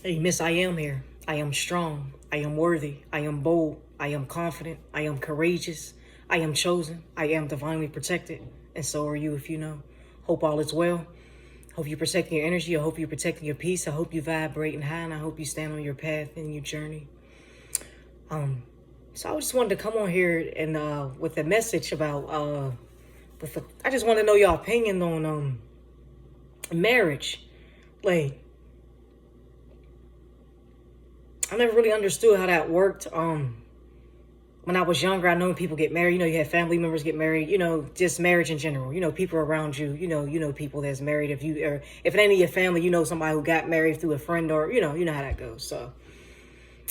Hey, Miss, I am here. I am strong. I am worthy. I am bold. I am confident. I am courageous. I am chosen. I am divinely protected. And so are you if you know. Hope all is well. Hope you're protecting your energy. I hope you're protecting your peace. I hope you vibrate and high, and I hope you stand on your path and your journey. So I just wanted to come on here and with a message about I just want to know your opinion on marriage. Like, I never really understood how that worked. When I was younger, I know people get married. You know, you have family members get married. You know, just marriage in general. You know, people around you. You know people that's married. If if in any of your family, you know somebody who got married through a friend, or you know how that goes. So,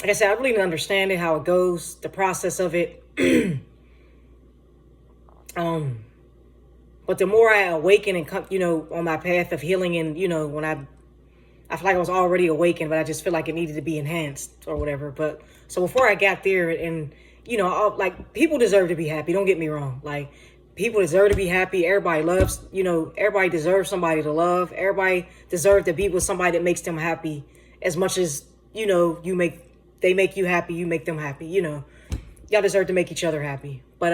like I said, I really didn't understand it, how it goes, the process of it. But the more I awaken and come, on my path of healing, and when I feel like I was already awakened, but I just feel like it needed to be enhanced or whatever. But so before I got there, and like, people deserve to be happy. Don't get me wrong. Like, people deserve to be happy. Everybody loves, everybody deserves somebody to love. Everybody deserves to be with somebody that makes them happy as much as, they make you happy, you make them happy. Y'all deserve to make each other happy. But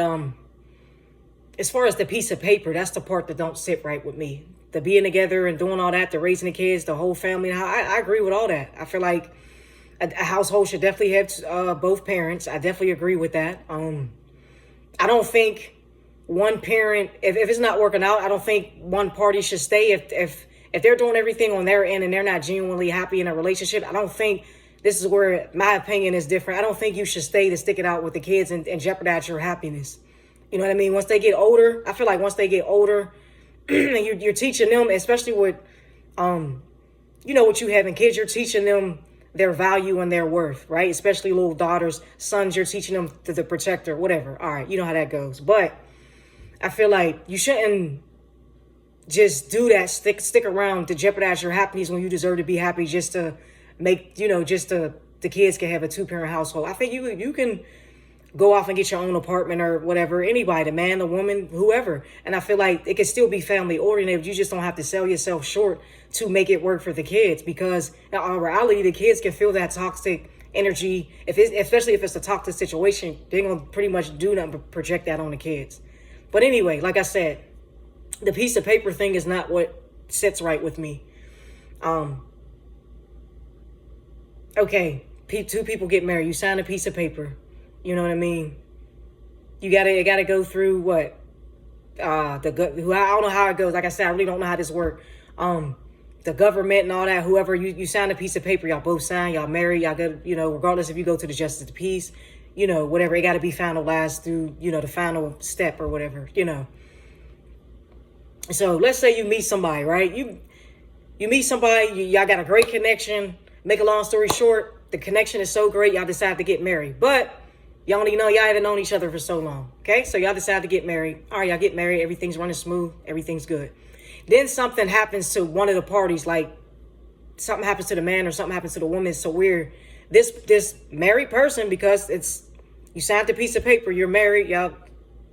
as far as the piece of paper, that's the part that don't sit right with me. The being together and doing all that, the raising the kids, the whole family. I agree with all that. I feel like a household should definitely have both parents. I definitely agree with that. I don't think one parent, if it's not working out, I don't think one party should stay. If they're doing everything on their end and they're not genuinely happy in a relationship, I don't think, this is where my opinion is different. I don't think you should stay to stick it out with the kids and jeopardize your happiness. You know what I mean? Once they get older, I feel like once they get older, and you're teaching them, especially with, what you have in kids, you're teaching them their value and their worth, right? Especially little daughters, sons, you're teaching them to the protector, whatever. All right, you know how that goes. But I feel like you shouldn't just do that, stick around to jeopardize your happiness when you deserve to be happy, just to make, the kids can have a 2-parent household. I think you can go off and get your own apartment or whatever, anybody, the man, the woman, whoever. And I feel like it can still be family oriented. You just don't have to sell yourself short to make it work for the kids, because in our reality, the kids can feel that toxic energy. Especially if it's a toxic situation, they're going to pretty much do nothing but project that on the kids. But anyway, like I said, the piece of paper thing is not what sits right with me. Okay, 2 people get married. You sign a piece of paper. You know what I mean? You gotta go through what? I don't know how it goes. Like I said, I really don't know how this works. The government and all that, whoever, you sign a piece of paper, y'all both sign, y'all marry, y'all go, regardless if you go to the justice of the peace, whatever, it gotta be finalized through, the final step or whatever, So let's say you meet somebody, right? You meet somebody, y'all got a great connection. Make a long story short, the connection is so great, y'all decide to get married. But y'all haven't known each other for so long. Okay, so y'all decide to get married. All right, y'all get married. Everything's running smooth. Everything's good. Then something happens to one of the parties, like something happens to the man or something happens to the woman. So this married person, because you signed the piece of paper, you're married, y'all,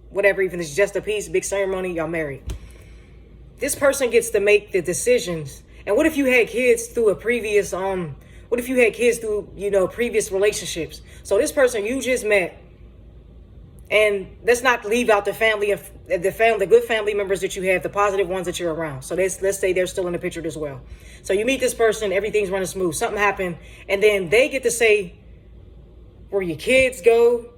whatever, even if it's just a piece, big ceremony, y'all married. This person gets to make the decisions. And what if you had kids through a previous what if you had kids through, previous relationships? So this person you just met, and let's not leave out the good family members that you have, the positive ones that you're around. So let's say they're still in the picture as well. So you meet this person, everything's running smooth, something happened, and then they get to say where your kids go.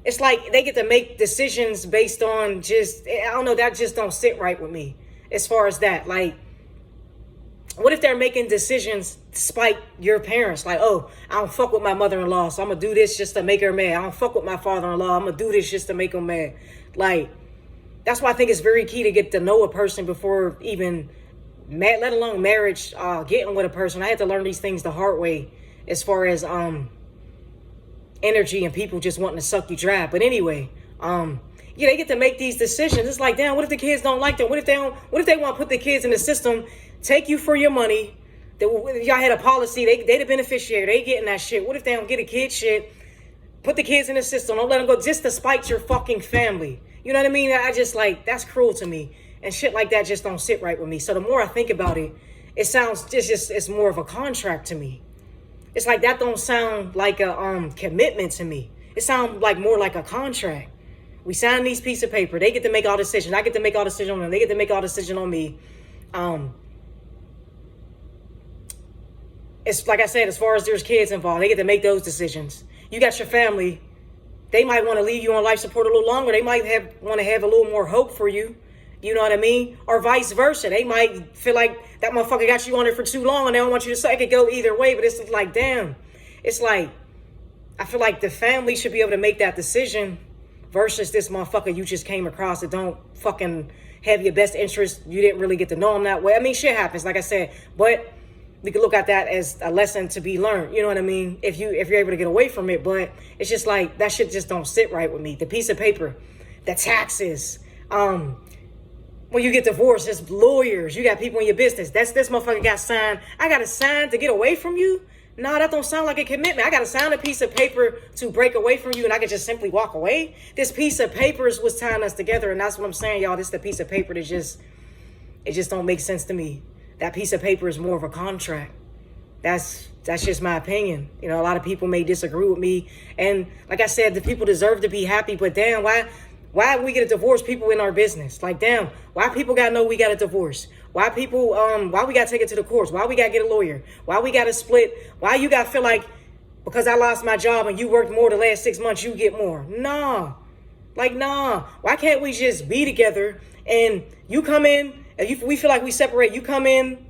It's like they get to make decisions based on I don't know, that just don't sit right with me as far as that. Like, what if they're making decisions despite your parents? Like, oh, I don't fuck with my mother-in-law, so I'm going to do this just to make her mad. I don't fuck with my father-in-law, I'm going to do this just to make him mad. Like, that's why I think it's very key to get to know a person before even, let alone marriage, getting with a person. I had to learn these things the hard way as far as energy and people just wanting to suck you dry. But anyway, they get to make these decisions. It's like, damn, what if the kids don't like them? What if they want to put the kids in the system, take you for your money? If y'all had a policy, they the beneficiary, they getting that shit. What if they don't get a kid shit? Put the kids in the system, don't let them go, just to spite your fucking family. You know what I mean? I just, like, that's cruel to me. And shit like that just don't sit right with me. So the more I think about it, it sounds it's more of a contract to me. It's like that don't sound like a commitment to me. It sounds like more like a contract. We sign these pieces of paper. They get to make all decisions. I get to make all decisions on them. They get to make all decisions on me. It's like I said, as far as there's kids involved, they get to make those decisions. You got your family. They might want to leave you on life support a little longer. They might want to have a little more hope for you. You know what I mean? Or vice versa. They might feel like that motherfucker got you on it for too long and they don't want you to say it could go either way. But it's like, damn. It's like, I feel like the family should be able to make that decision versus this motherfucker you just came across that don't fucking have your best interest. You didn't really get to know him that way. I mean, shit happens, like I said. But we could look at that as a lesson to be learned. You know what I mean? If you're able to get away from it. But it's just like, that shit just don't sit right with me. The piece of paper, the taxes, when you get divorced, it's lawyers. You got people in your business. This motherfucker got signed. I got to sign to get away from you? No, that don't sound like a commitment. I got to sign a piece of paper to break away from you and I could just simply walk away. This piece of paper was tying us together. And that's what I'm saying, y'all. This is the piece of paper that it just don't make sense to me. That piece of paper is more of a contract. That's just my opinion. You know, a lot of people may disagree with me. And like I said, the people deserve to be happy. But damn, why we get a divorce people in our business? Like, damn, why people got to know we got a divorce? Why people, why we got to take it to the courts? Why we got to get a lawyer? Why we got to split? Why you got to feel like because I lost my job and you worked more the last 6 months, you get more? Nah. Like, nah. Why can't we just be together and you come in and we feel like we separate? You come in,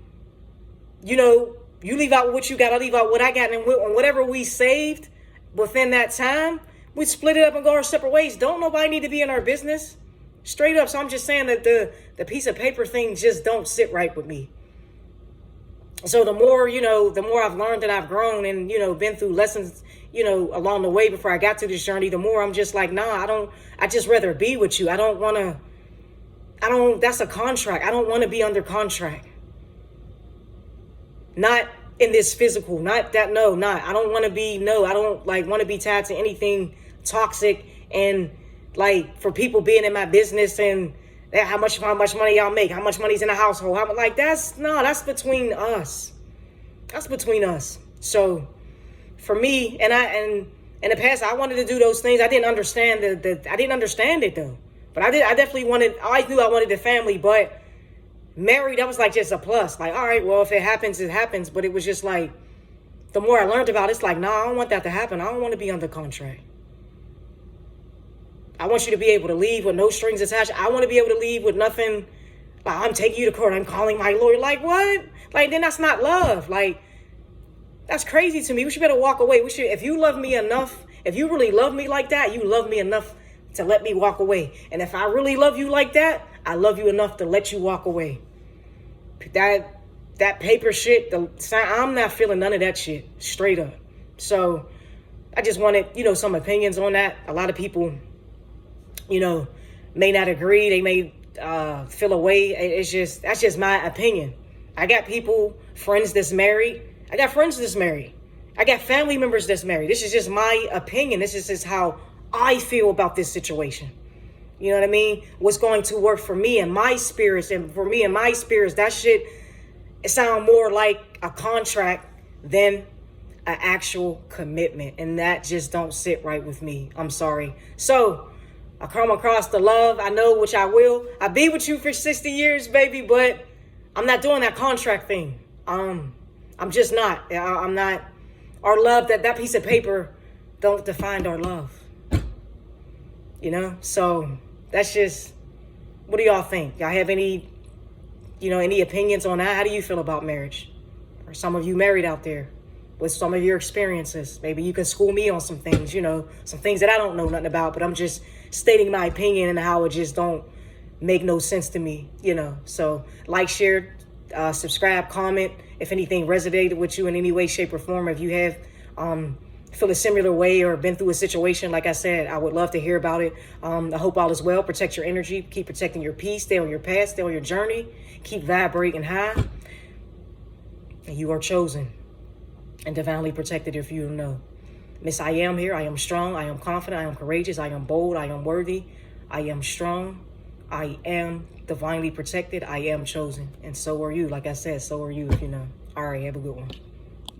you know, you leave out what you got, I leave out what I got, and whatever we saved within that time, we split it up and go our separate ways. Don't nobody need to be in our business. Straight up. So I'm just saying that the piece of paper thing just don't sit right with me. So the more, you know, the more I've learned and I've grown and, you know, been through lessons, you know, along the way before I got to this journey, the more I'm just like, nah, I just rather be with you. That's a contract. I don't want to be under contract. Not in this physical, not that, no, not. I don't want to be, no, I don't like want to be tied to anything toxic and like for people being in my business and how much money y'all make, how much money's in the household, that's between us. That's between us. So for me, and in the past, I wanted to do those things. I didn't understand I didn't understand it though. But I definitely wanted, I always knew I wanted the family, but married, that was like just a plus. Like, all right, well, if it happens, it happens. But it was just like, the more I learned about it, it's like, nah, I don't want that to happen. I don't want to be under contract. I want you to be able to leave with no strings attached. I want to be able to leave with nothing. Like, I'm taking you to court. I'm calling my lawyer. Like, what? Like, then that's not love. Like, that's crazy to me. We should better walk away. If you love me enough, if you really love me like that, you love me enough to let me walk away. And if I really love you like that, I love you enough to let you walk away. That paper shit, I'm not feeling none of that shit, straight up. So I just wanted, you know, some opinions on that. A lot of people, you know, may not agree. They may feel away. That's just my opinion. I got friends that's married. I got friends that's married. I got family members that's married. This is just my opinion. This is just how I feel about this situation. You know what I mean? What's going to work for me and my spirits, and for me and my spirits, that shit, it sounds more like a contract than an actual commitment. And that just don't sit right with me. I'm sorry. So I come across the love. I know, which I will. I'll be with you for 60 years, baby, but I'm not doing that contract thing. I'm just not. I'm not. Our love, that piece of paper don't define our love. You know? So that's just, what do y'all think? Y'all have any opinions on that? How do you feel about marriage? Or some of you married out there with some of your experiences. Maybe you can school me on some things, you know, some things that I don't know nothing about, but I'm just stating my opinion and how it just don't make no sense to me, you know. So like, share, subscribe, comment if anything resonated with you in any way, shape, or form. If you have feel a similar way or been through a situation, like I said, I would love to hear about it. I hope all is well. Protect your energy. Keep protecting your peace. Stay on your path. Stay on your journey. Keep vibrating high. And you are chosen and divinely protected if you don't know. Miss, I am here. I am strong. I am confident. I am courageous. I am bold. I am worthy. I am strong. I am divinely protected. I am chosen. And so are you. Like I said, so are you, if you know. All right, have a good one.